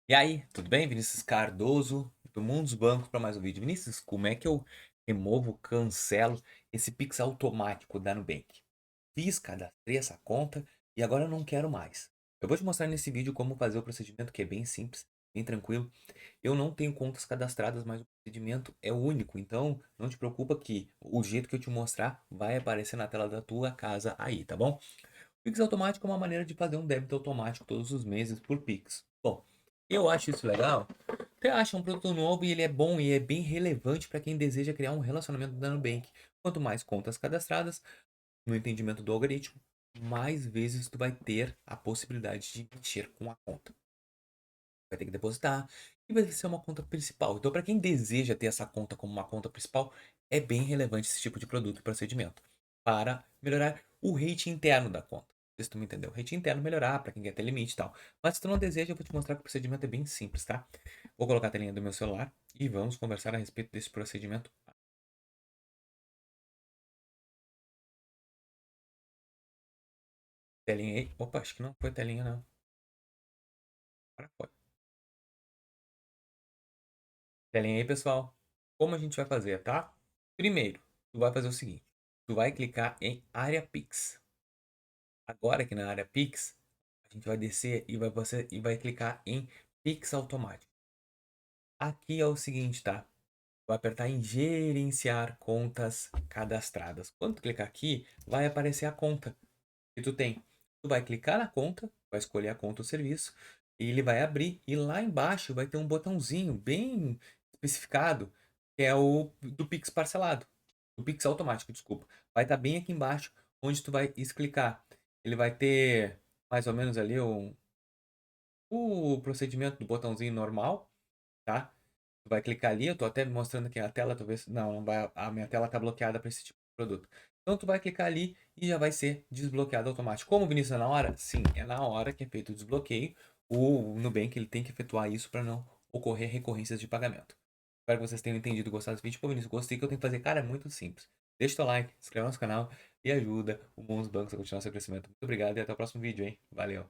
E aí, tudo bem? Vinícius Cardoso, do Mundo dos Bancos, para mais um vídeo. Vinícius, como é que eu removo, cancelo esse Pix automático da Nubank? Fiz, cadastrei essa conta e agora eu não quero mais. Eu vou te mostrar nesse vídeo como fazer o procedimento, que é bem simples, bem tranquilo. Eu não tenho contas cadastradas, mas o procedimento é único, então não te preocupa que o jeito que eu te mostrar vai aparecer na tela da tua casa aí, tá bom? Pix automático é uma maneira de fazer um débito automático todos os meses por Pix. Bom, eu acho isso legal. Você acha um produto novo e ele é bom e é bem relevante para quem deseja criar um relacionamento da Nubank. Quanto mais contas cadastradas, no entendimento do algoritmo, mais vezes tu vai ter a possibilidade de mexer com a conta. Vai ter que depositar e vai ser uma conta principal. Então, para quem deseja ter essa conta como uma conta principal, é bem relevante esse tipo de produto e procedimento para melhorar o rate interno da conta. Se tu me entendeu, o rate interno melhorar para quem quer ter limite e tal. Mas se tu não deseja, eu vou te mostrar que o procedimento é bem simples, tá? Vou colocar a telinha do meu celular e vamos conversar a respeito desse procedimento. Telinha aí. Opa, acho que não foi telinha, não. Agora foi. Telinha aí, pessoal. Como a gente vai fazer, tá? Primeiro, tu vai fazer o seguinte. Tu vai clicar em área Pix. Agora aqui na área Pix, a gente vai descer e vai clicar em Pix automático. Aqui é o seguinte, tá? Vai apertar em gerenciar contas cadastradas. Quando tu clicar aqui, vai aparecer a conta que tu tem. Tu vai clicar na conta, vai escolher a conta ou serviço, e ele vai abrir e lá embaixo vai ter um botãozinho bem especificado, que é o do Pix parcelado. O Pix automático, desculpa. Vai estar bem aqui embaixo, onde tu vai clicar. Ele vai ter mais ou menos ali o procedimento do botãozinho normal, tá? Tu vai clicar ali, eu tô até mostrando aqui a tela, talvez. Não, não vai, a minha tela tá bloqueada para esse tipo de produto. Então tu vai clicar ali e já vai ser desbloqueado automático. Como o Vinícius é na hora? Sim, é na hora que é feito o desbloqueio. O Nubank ele tem que efetuar isso para não ocorrer recorrências de pagamento. Espero que vocês tenham entendido e gostado desse vídeo. Pô, Vinícius, gostei que eu tenho que fazer. Cara, é muito simples. Deixa o teu like, se inscreve no nosso canal e ajuda o Bons Bancos a continuar seu crescimento. Muito obrigado e até o próximo vídeo, hein? Valeu!